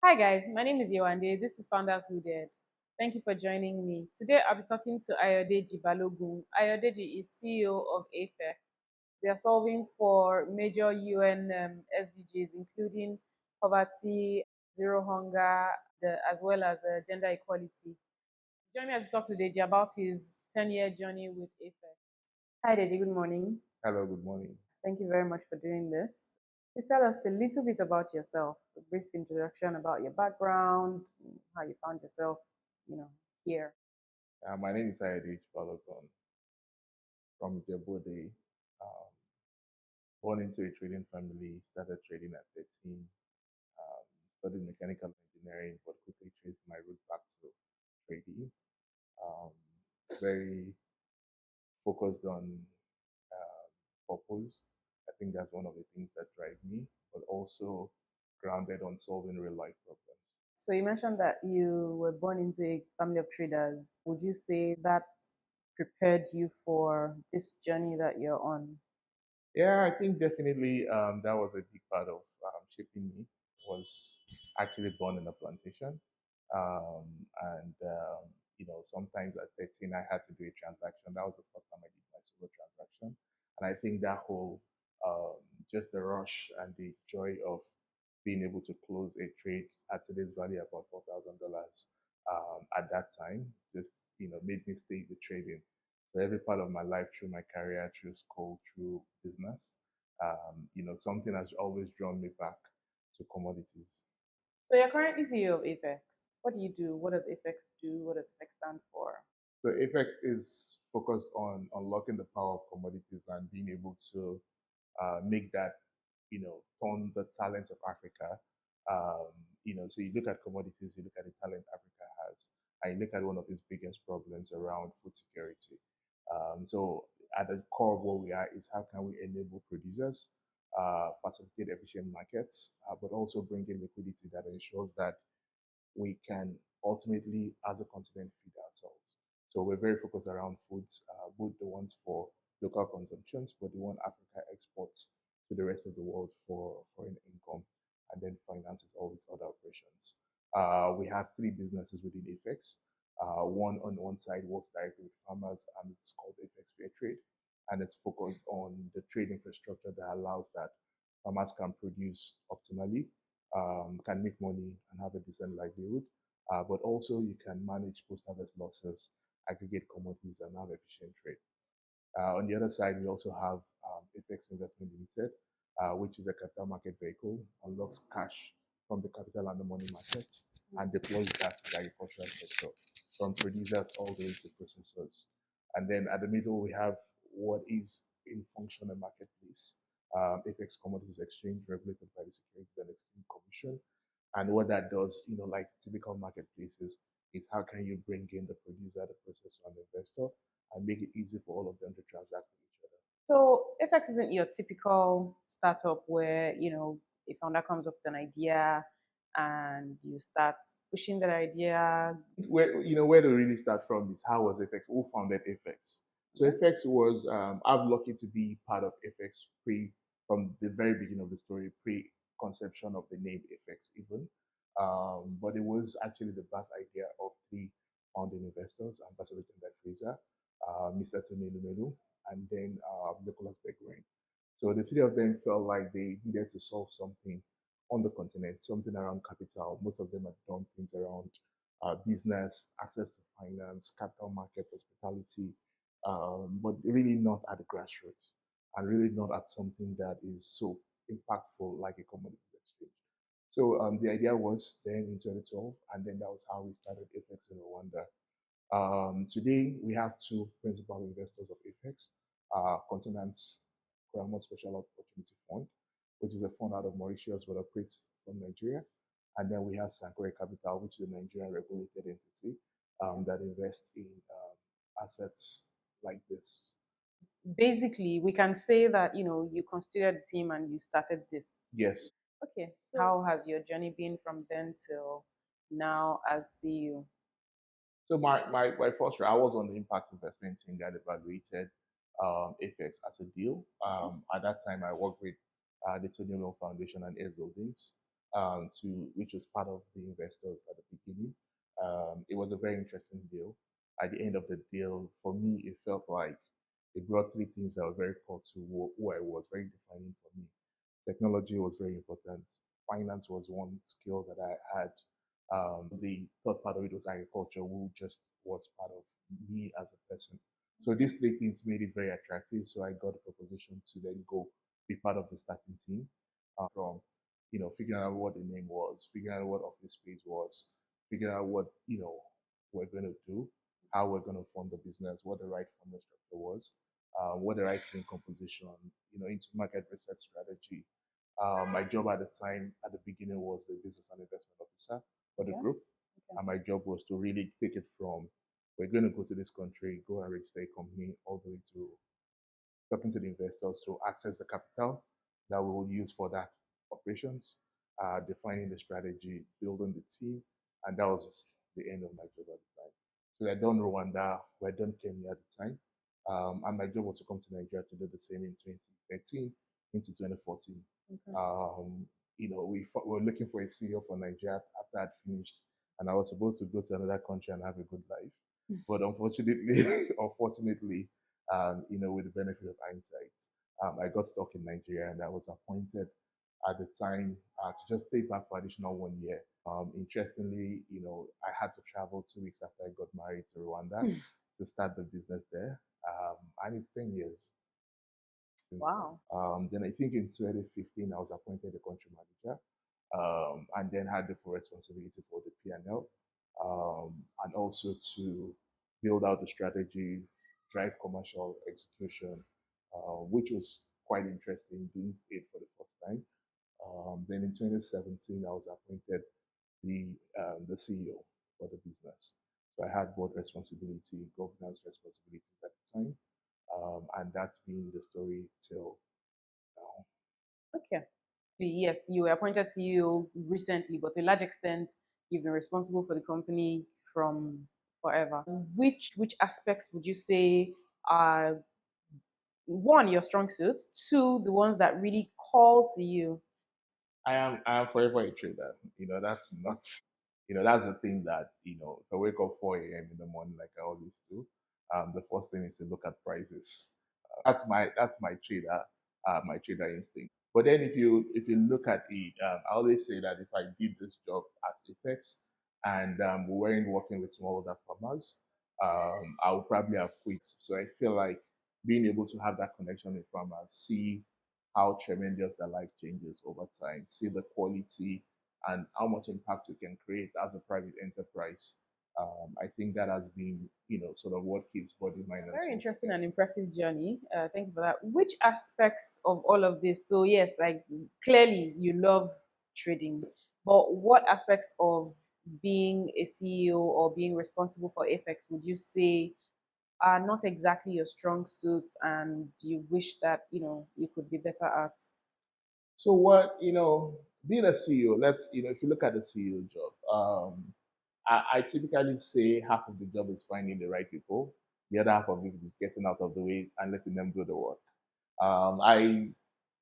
Hi guys, my name is Yewande. This is Founders Who Dared. Thank you for joining me. Today I'll be talking to Ayodeji Balogun. Ayodeji is CEO of AFEX. They are solving for major UN SDGs, including poverty, zero hunger, as well as gender equality. Join me as we talk to Deji about his 10-year journey with AFEX. Hi Deji, good morning. Hello, good morning. Thank you very much for doing this. Please tell us a little bit about yourself, a brief introduction about your background, how you found yourself, you know, here. My name is Ayodeji Balogun from Jebode. Um, Born into a trading family, started trading at 13, studied mechanical engineering, but quickly traced my route back to trading. Um, Very focused on purpose. I think that's one of the things that drive me, but also grounded on solving real life problems. So you mentioned that you were born into a family of traders. Would you say that prepared you for this journey that you're on? Yeah, I think definitely that was a big part of shaping me. Was actually born in a plantation, um, and sometimes at 13 I had to do a transaction. That was the first time I did my solo transaction, and I think that whole just the rush and the joy of being able to close a trade at today's value about $4,000 at that time just made me stay with trading. So every part of my life, through my career, through school, through business, something has always drawn me back to commodities. So you're currently CEO of AFEX. What do you do? What does AFEX do? What does AFEX stand for? So AFEX is focused on unlocking the power of commodities and being able to make that, turn the talents of Africa. Um, so you look at commodities, you look at the talent Africa has, and you look at one of its biggest problems around food security. So at the core of what we are is how can we enable producers, facilitate efficient markets, but also bring in liquidity that ensures that we can ultimately, as a continent, feed ourselves. So we're very focused around foods, both the ones for local consumptions, but the one Africa exports to the rest of the world for foreign income, and then finances all these other operations. We have three businesses within AFEX. One on one side works directly with farmers, and it's called AFEX Fair Trade, and it's focused on the trade infrastructure that allows that farmers can produce optimally, can make money and have a decent livelihood, but also you can manage post-harvest losses, aggregate commodities, and have efficient trade. On the other side, we also have AFEX Investment Limited, which is a capital market vehicle, unlocks cash from the capital and the money markets and deploys that to the agricultural sector, from producers all the way to processors. And then at the middle, we have what is in function a marketplace, AFEX Commodities Exchange, regulated by the Securities and Exchange Commission. And what that does, like typical marketplaces, is how can you bring in the producer, the processor, and the investor and make it easy for all of them to transact with each other. So FX isn't your typical startup where, a founder comes up with an idea and you start pushing that idea. Where to really start from is how was FX? Who founded FX? So FX was I'm lucky to be part of FX from the very beginning of the story, pre-conception of the name FX even. But it was actually the bad idea of three founding investors, Ambassador Tendai Fraser, Mr. Tony Lumelu, and then Nicholas Beckgrain. So the three of them felt like they needed to solve something on the continent, something around capital. Most of them had done things around business, access to finance, capital markets, hospitality, but really not at the grassroots and really not at something that is so impactful like a commodities exchange. So the idea was then in 2012, and then that was how we started AFEX in Rwanda. Today, we have two principal investors of AFEX, Continent's Paramount Special Opportunity Fund, which is a fund out of Mauritius but operates from Nigeria. And then we have Sankore Capital, which is a Nigerian regulated entity that invests in assets like this. Basically, we can say that, you considered the team and you started this. Yes. Okay, so how has your journey been from then till now as CEO? So my first role, I was on the impact investment team that evaluated AFEX as a deal. At that time, I worked with the Tony Law Foundation and Air Holdings. to which was part of the investors at the beginning. It was a very interesting deal. At the end of the deal, for me, it felt like it brought three things that were very core to who I was, very defining for me. Technology was very important. Finance was one skill that I had. The third part of it was agriculture, who just was part of me as a person. So these three things made it very attractive. So I got a proposition to then go be part of the starting team from figuring out what the name was, figuring out what office space was, figuring out what, we're going to do, how we're going to fund the business, what the right funding structure was, what the right team composition, into market research strategy. My job at the time, at the beginning, was the business and investment officer for the group. Okay. And my job was to really take it from, we're going to go to this country, go and register a company, all the way to talking to the investors to access the capital that we will use for that operations, defining the strategy, building the team, and that was the end of my job at the time. So we had done Rwanda, we had done Kenya at the time, and my job was to come to Nigeria to do the same in 2013 into 2014. Okay. We were looking for a CEO for Nigeria after I'd finished, and I was supposed to go to another country and have a good life. But unfortunately, unfortunately, with the benefit of hindsight, I got stuck in Nigeria and I was appointed at the time to just stay back for additional 1 year. Interestingly, I had to travel 2 weeks after I got married to Rwanda to start the business there. And it's 10 years since Wow. then I think in 2015, I was appointed the country manager and then had the full responsibility for the P&L and also to build out the strategy, drive commercial execution, which was quite interesting doing state for the first time. Then in 2017, I was appointed the CEO for the business. So I had board responsibility, governance responsibilities at the time, and that's been the story till now. Okay. Yes, you were appointed CEO recently, but to a large extent, you've been responsible for the company from forever. Which aspects would you say are one, your strong suits, two, the ones that really call to you? I am forever a trader. That's not that's the thing that, if I wake up 4 a.m. in the morning like I always do, the first thing is to look at prices. That's my trader instinct. But then if you look at it, I always say that if I did this job at AFEX and we weren't working with smallholder farmers, I would probably have quit. So I feel like being able to have that connection with farmers, see how tremendous their life changes over time, see the quality and how much impact we can create as a private enterprise. I think that has been, sort of what keeps body, mind, and Very soul interesting together. and impressive journey. Thank you for that. Which aspects of all of this? So, yes, like clearly you love trading, but what aspects of being a CEO or being responsible for AFEX would you say are not exactly your strong suits and you wish that, you could be better at? So what, being a CEO, if you look at the CEO job, I typically say half of the job is finding the right people. The other half of it is getting out of the way and letting them do the work. I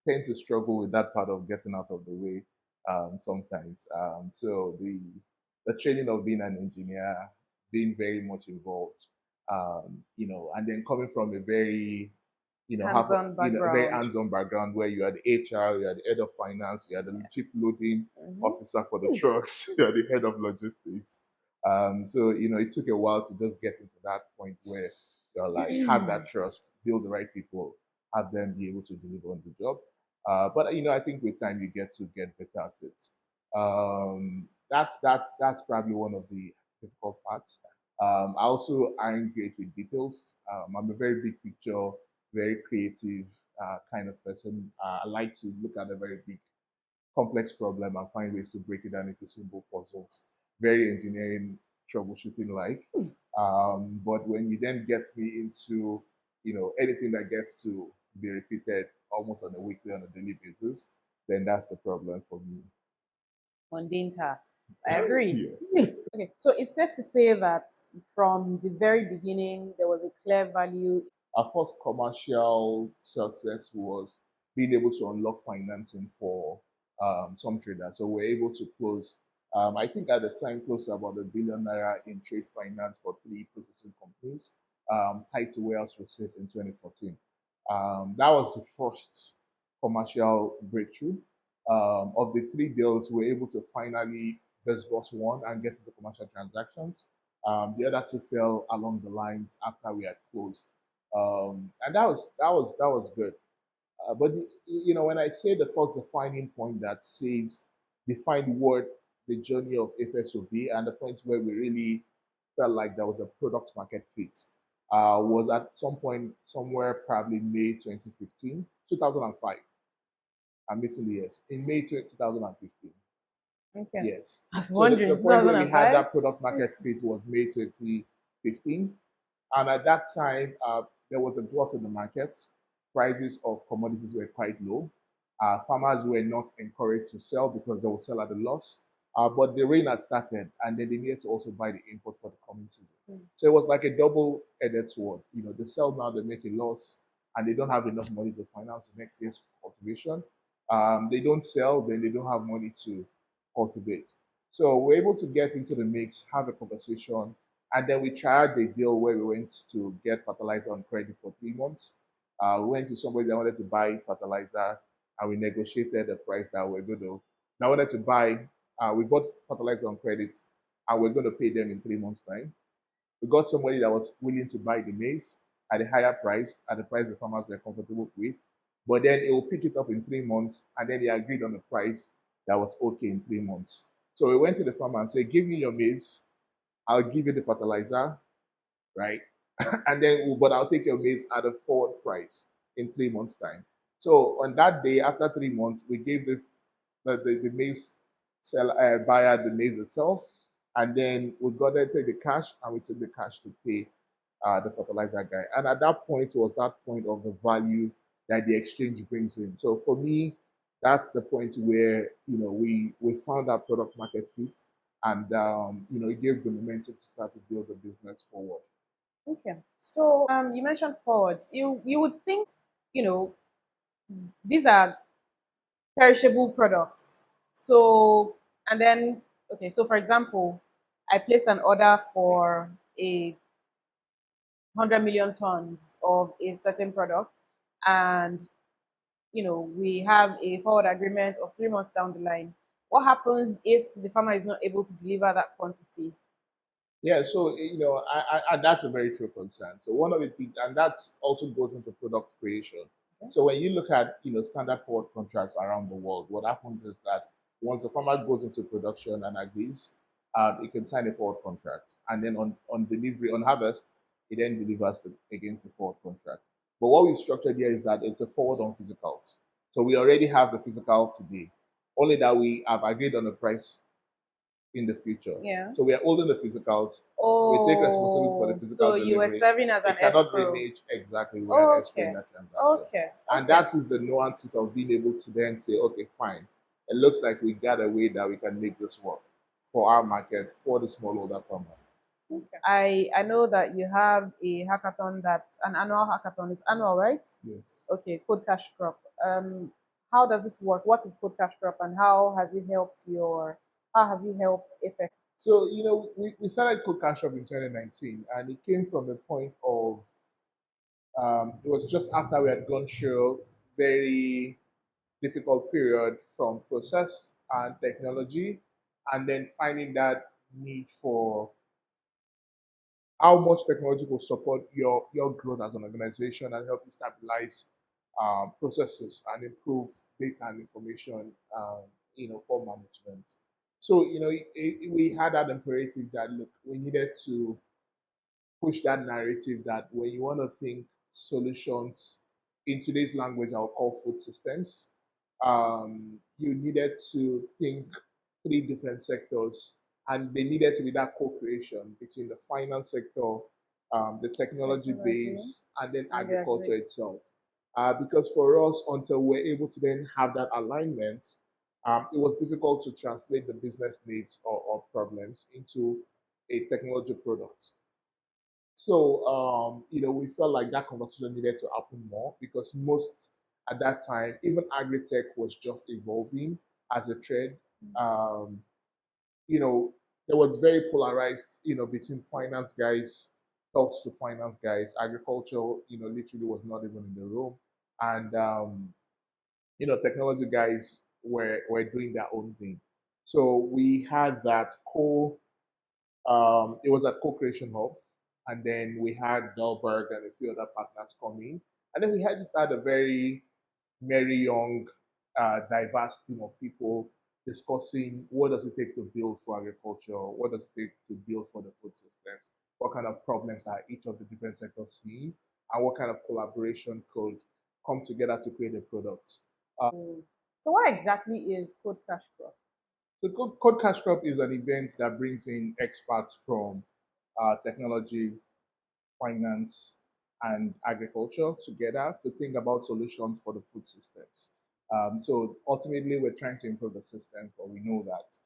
tend to struggle with that part of getting out of the way sometimes. So the training of being an engineer, being very much involved, and then coming from a very have Hands-on a very background. hands-on background where you are the HR, you are the head of finance, you are the chief loading Mhm. officer for the trucks, you are the head of logistics. So it took a while to just get into that point where you're like have that trust, build the right people, have them be able to deliver on the job. But I think with time you get better at it. That's probably one of the difficult parts. I also aren't great with details. I'm a very big picture, very creative kind of person. I like to look at a very big, complex problem and find ways to break it down into simple puzzles. Very engineering, troubleshooting like. But when you then get me into, anything that gets to be repeated almost on a weekly, on a daily basis, then that's the problem for me. Mundane tasks. I agree. Yeah. Okay, so it's safe to say that from the very beginning, there was a clear value. Our first commercial success was being able to unlock financing for some traders. So we're able to close, I think at the time, close to about ₦1 billion in trade finance for three processing companies, tied to warehouse receipts in 2014. That was the first commercial breakthrough. Of the three deals, we were able to finally disburse one and get into commercial transactions. The other two fell along the lines after we had closed, and that was good. But when I say the first defining point that says define what the journey of AFEX will be, and the point where we really felt like there was a product market fit, was at some point somewhere probably May 2015, 2005. I'm mixing the years. In May 2015. Okay. Yes. I was So the wondering, point where we had 2005? that product market fit was May 2015. And at that time, there was a glut in the market. Prices of commodities were quite low. Farmers were not encouraged to sell because they will sell at a loss. But the rain had started, and then they needed to also buy the inputs for the coming season. So it was like a double-edged sword. They sell now, they make a loss, and they don't have enough money to finance the next year's cultivation. They don't sell, then they don't have money to cultivate. So we're able to get into the mix, have a conversation, and then we tried the deal where we went to get fertilizer on credit for 3 months. We went to somebody that wanted to buy fertilizer, and we negotiated the price that we're going to. Now wanted to buy. We bought fertilizer on credit, and we're going to pay them in 3 months' time. We got somebody that was willing to buy the maize at a higher price, at the price the farmers were comfortable with. But then it will pick it up in 3 months, and then they agreed on a price that was okay in 3 months. So we went to the farmer and said, "Give me your maize, I'll give you the fertilizer, right? And then, but I'll take your maize at a forward price in 3 months' time." So on that day, after 3 months, we gave the maize buyer the maize itself, and then we got there to take the cash, and we took the cash to pay the fertilizer guy. And at that point was that point of the value that the exchange brings in. So for me, that's the point where we found that product market fit, and it gave the momentum to start to build the business forward. Okay. So you mentioned forwards. You would think, you know, these are perishable products. So and then okay, so for example, I placed an order for a 100 million tons of a certain product, and we have a forward agreement of 3 months down the line. What happens if the farmer is not able to deliver that quantity? Yeah, so that's a very true concern. So one of the things, and that's also goes into product creation. Okay. So when you look at standard forward contracts around the world, what happens is that once the farmer goes into production and agrees, he can sign a forward contract, and then on delivery on harvest, he then delivers against the forward contract. But what we've structured here is that it's a forward on physicals. So we already have the physical today, only that we have agreed on a price in the future. Yeah. So we are holding the physicals. We take responsibility for the Oh, physical so you were delivery. serving as an It cannot escrow. renege exactly where an escrow in Okay. that transaction. Okay. And Okay. that is the nuances of being able to then say, okay, fine. It looks like we got a way that we can make this work for our market, for the smallholder farmer. Okay. I know that you have a hackathon that's an annual hackathon. It's annual, right? Yes. Okay, Code Cash Crop. How does this work? What is Code Cash Crop, and how has it helped AFEX? So, we started Cook Cash Up in 2019, and it came from a point of, it was just after we had gone through very difficult period from process and technology, and then finding that need for how much technology will support your growth as an organization and help you stabilize processes and improve data and information, for management. So, we had that imperative that, look, we needed to push that narrative that when you want to think solutions in today's language, I'll call food systems, you needed to think three different sectors, and they needed to be that co-creation between the finance sector, the technology Technology base, and then and the agriculture agri. itself. Because for us, until we're able to then have that alignment, it was difficult to translate the business needs or problems into a technology product. So, we felt like that conversation needed to happen more because most at that time, even agri-tech was just evolving. as a trade. Um, you know, there was very polarized, between finance guys, talks to finance guys. Agriculture, literally was not even in the room. And, technology guys were doing their own thing. So we had that it was a co-creation hub. And then we had Delberg and a few other partners come in. And then we had just had a very merry, young, diverse team of people discussing what does it take to build for agriculture, what does it take to build for the food systems, what kind of problems are each of the different sectors seeing, and what kind of collaboration could come together to create a product. So what exactly is Code Cash Crop? The Code Cash Crop is an event that brings in experts from technology, finance, and agriculture together to think about solutions for the food systems. So ultimately, we're trying to improve the systems, but we know that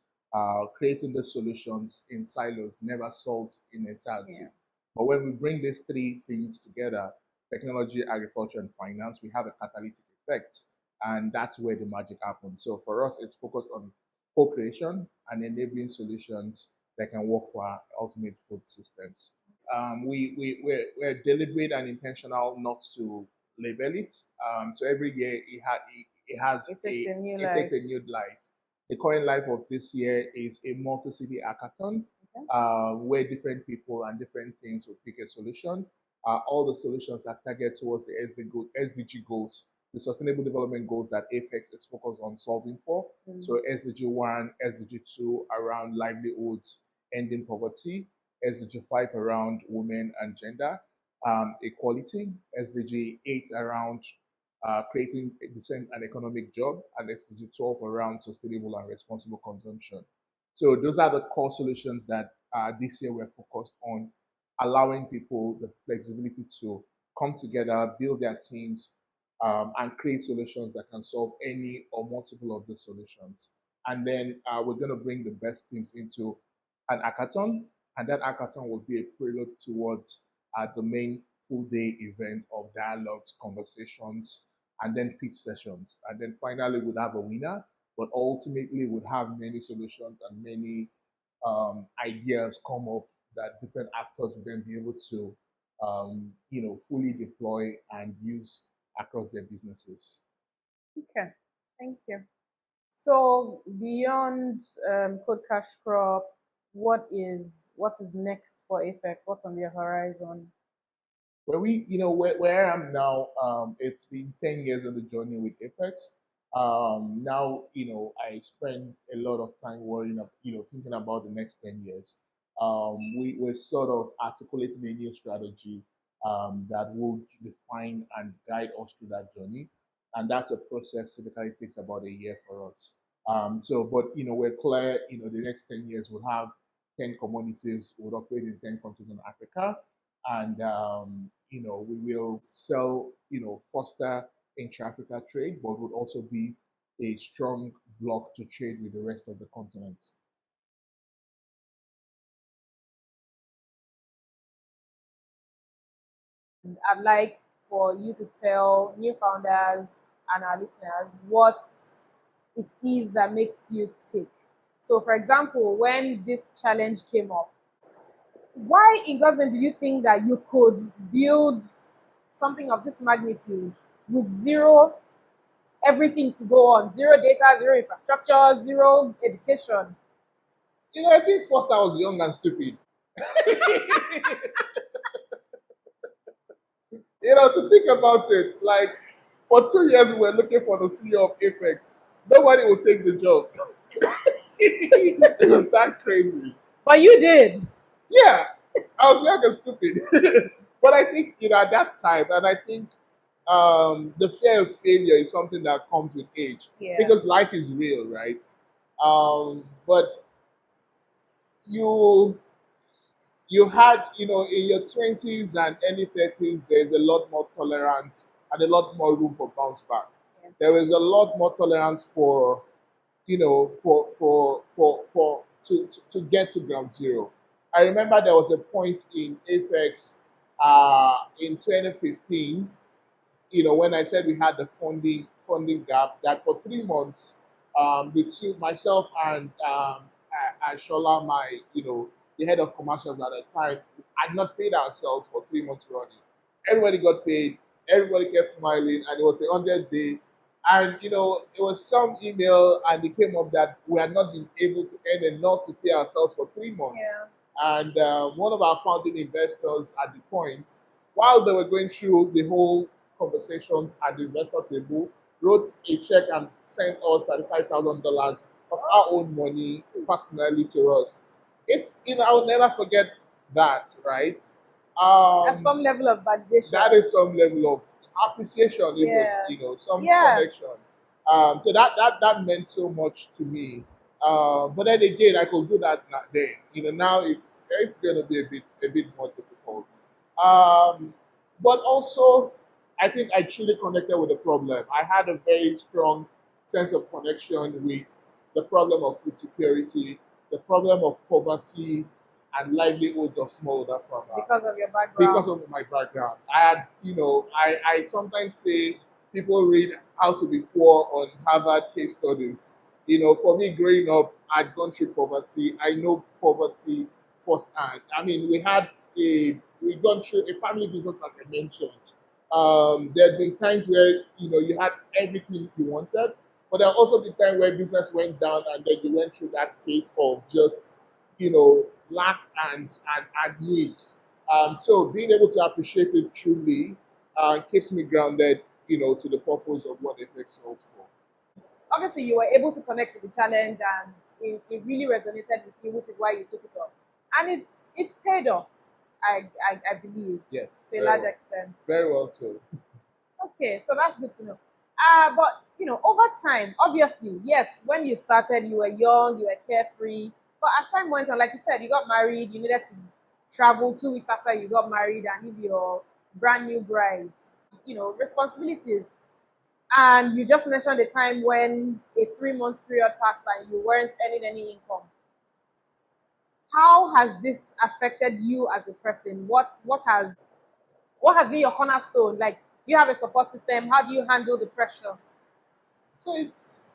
creating the solutions in silos never solves in entirety. Yeah. But when we bring these three things together, technology, agriculture, and finance, we have a catalytic effect. And that's where the magic happens. So for us, it's focused on co-creation and enabling solutions that can work for our ultimate food systems. We're deliberate and intentional not to label it. So every year it has It takes a new it life. takes a new life. The current life of this year is a multi-city hackathon, okay, where different people and different things will pick a solution. All the solutions are targeted towards the SDG goals, the Sustainable Development Goals that AFEX is focused on solving for. Mm-hmm. So SDG 1, SDG 2 around livelihoods, ending poverty, SDG 5 around women and gender equality, SDG 8 around creating a decent and economic job, and SDG 12 around sustainable and responsible consumption. So those are the core solutions that this year we're focused on, allowing people the flexibility to come together, build their teams, and create solutions that can solve any or multiple of the solutions. And then we're going to bring the best teams into an hackathon, and that hackathon will be a prelude towards the main full day event of dialogues, conversations, and then pitch sessions. And then finally, we'll have a winner, but ultimately, we'll have many solutions and many ideas come up that different actors will then be able to, fully deploy and use across their businesses. Okay, thank you. So beyond Code Cash Crop, what is next for AFEX? What's on the horizon? Where I am now, it's been 10 years on the journey with AFEX. Now, I spend a lot of time worrying, thinking about the next 10 years. We're sort of articulating a new strategy that will define and guide us through that journey. And that's a process typically takes about a year for us. But we're clear, the next 10 years we'll have 10 commodities, we'll operate in 10 countries in Africa. And, we will sell, foster intra-Africa trade, but would also be a strong block to trade with the rest of the continent. I'd like for you to tell new founders and our listeners what it is that makes you tick. So, for example, when this challenge came up, why in God's name do you think that you could build something of this magnitude with zero everything to go on, zero data, zero infrastructure, zero education? I think first I was young and stupid. To think about it, like for 2 years we were looking for the CEO of AFEX. Nobody would take the job. It was that crazy. But you did. Yeah, I was young and stupid. But I think, at that time, and I think the fear of failure is something that comes with age. Yeah. Because life is real, right? But you had, in your 20s and early 30s, there's a lot more tolerance and a lot more room for bounce back. Yeah. There was a lot more tolerance for, to get to ground zero. I remember there was a point in AFEX in 2015, when I said we had the funding gap, that for 3 months, The two, myself and Shola, my, the head of commercials at the time, had not paid ourselves for 3 months running. Everybody got paid, everybody kept smiling, and it was a 100 day. And it was some email, and it came up that we had not been able to earn enough to pay ourselves for 3 months. Yeah. And one of our founding investors at the point, while they were going through the whole conversations at the investor table, wrote a check and sent us $35,000 of our own money personally to us. It's I'll never forget that, right? That's Um, some level of validation. that is some level of appreciation, even Yeah. some Yes. connection. So that meant so much to me. But then again, I could do that then. Now it's going to be a bit more difficult. But also, I think I truly connected with the problem. I had a very strong sense of connection with the problem of food security, the problem of poverty, and livelihoods of smallholder farmers Because of your background. because of my background. I had, I sometimes say people read How to Be Poor on Harvard case studies. For me growing up, I'd gone through poverty. I know poverty firsthand. I mean, we gone through a family business, like I mentioned. There had been times where you had everything you wanted, but there also been times where business went down, and then you went through that phase of just lack and need. So being able to appreciate it truly keeps me grounded, to the purpose of what FX stands for. Obviously, you were able to connect with the challenge, and it really resonated with you, which is why you took it up. And it's paid off, I believe, Yes, to a very large well, extent. very well so. Okay, so that's good to know. But over time, obviously, yes, when you started, you were young, you were carefree. But as time went on, like you said, you got married, you needed to travel 2 weeks after you got married and leave your brand new bride. Responsibilities. And you just mentioned a time when a 3 month period passed and you weren't earning any income. How has this affected you as a person? What has been your cornerstone? Like, do you have a support system? How do you handle the pressure? So it's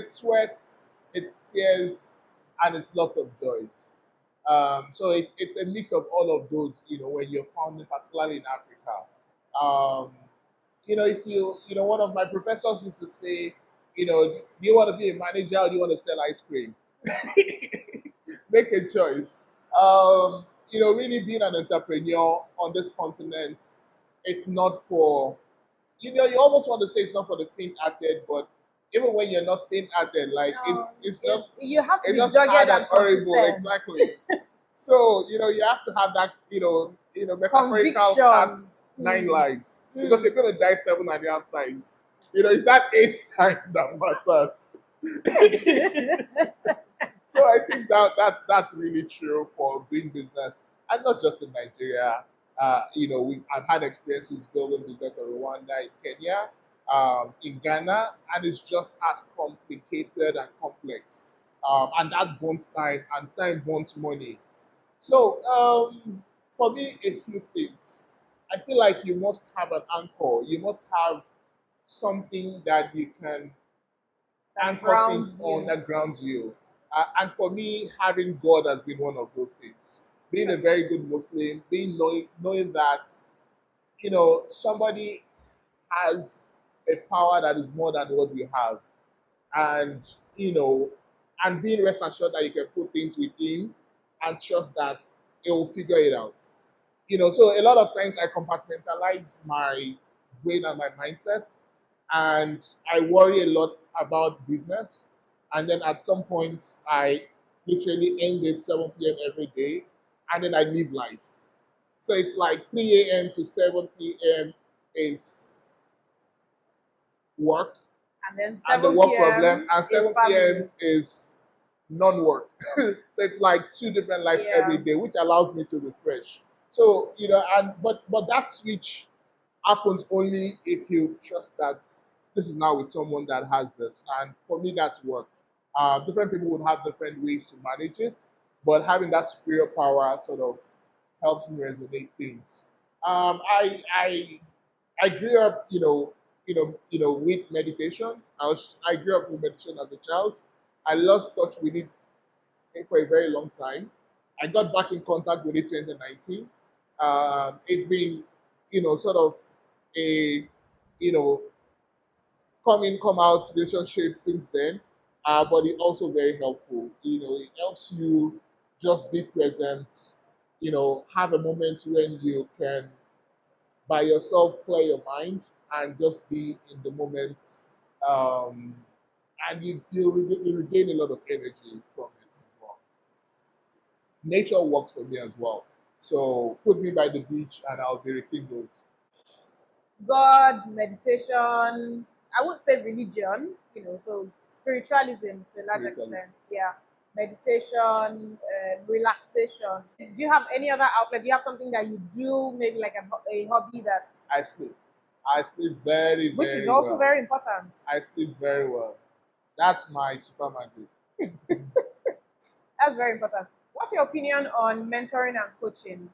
sweats, it's tears, and it's lots of joys. So it's a mix of all of those. When you're founding, particularly in Africa. Um, if one of my professors used to say, do you want to be a manager or do you want to sell ice cream? Make a choice. Really being an entrepreneur on this continent, it's not for, you almost want to say it's not for the faint-hearted, but even when you're not faint-hearted, like No, it's just you have to it's be just dogged hard and and horrible, consistent. exactly. So you have to have that metaphorical cat Conviction. 9 lives because you're gonna die 7.5 times. It's that eighth time that matters. So I think that's really true for doing business, and not just in Nigeria. I've had experiences building business in Rwanda, in Kenya, in Ghana, and it's just as complicated and complex. And that burns time, and time burns money. So for me, a few things. I feel like you must have an anchor. You must have something that you can That anchor things grounds on you. that grounds you. And for me, having God has been one of those things. Being a very good Muslim, knowing that somebody has a power that is more than what we have, and and being rest assured that you can put things within and trust that it will figure it out. So a lot of times I compartmentalize my brain and my mindset, and I worry a lot about business. And then at some point, I literally end at 7 p.m. every day, and then I live life. So it's like 3 a.m. to 7 p.m. is work And then and the 7 work problem, p.m. and is 7 family. p.m. is non-work. So it's like two different lives Yeah. every day, which allows me to refresh. So and but that switch happens only if you trust that this is now with someone that has this. And for me, that's work. Different people would have different ways to manage it, but having that superior power sort of helps me resonate things. I grew up, with meditation. I grew up with meditation as a child. I lost touch with it for a very long time. I got back in contact with it in 2019. It's been, sort of a, you know, come in, come out relationship since then. But it's also very helpful. It helps you just be present. Have a moment when you can by yourself clear your mind and just be in the moment. Um, and you regain a lot of energy from it as well. Nature works for me as well. So put me by the beach and I'll be rekindled. God, meditation, I would say religion, so spiritualism to a large Spiritually. extent, yeah. Meditation, relaxation. Do you have any other outlet? Do you have something that you do, maybe like a hobby that, I sleep. I sleep very, which is very also well. very important? I sleep very well. That's my super magic. That's very important. What's your opinion on mentoring and coaching?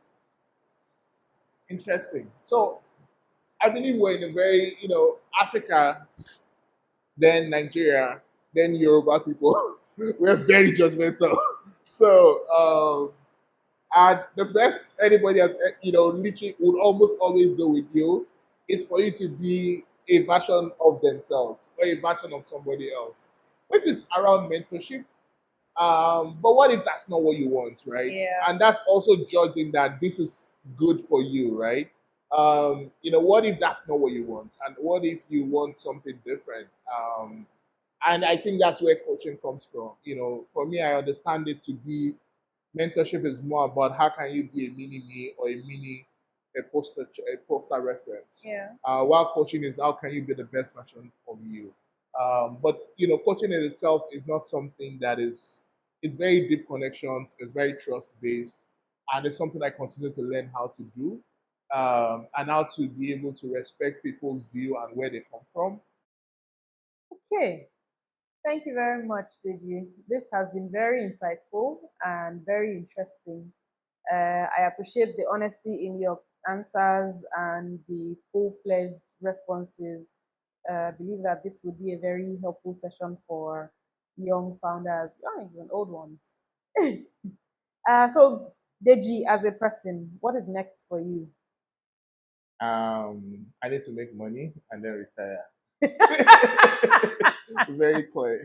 Interesting. So I believe we're in a very, Africa, then Nigeria, then Yoruba people. We're very judgmental. So, and the best anybody has, literally would almost always do with you is for you to be a version of themselves or a version of somebody else, which is around mentorship. But what if that's not what you want, right? Yeah. And that's also judging that this is good for you, right? What if that's not what you want? And what if you want something different? And I think that's where coaching comes from. For me, I understand it to be mentorship is more about how can you be a mini me or a poster reference. Yeah. While coaching is how can you be the best version of you. But coaching in itself is not something that is. It's very deep connections. It's very trust based, and it's something I continue to learn how to do, and how to be able to respect people's view and where they come from. Okay. Thank you very much, Deji. This has been very insightful and very interesting. I appreciate the honesty in your answers and the full-fledged responses. I believe that this would be a very helpful session for young founders, even old ones. So, Deji, as a person, what is next for you? I need to make money and then retire. Very clear.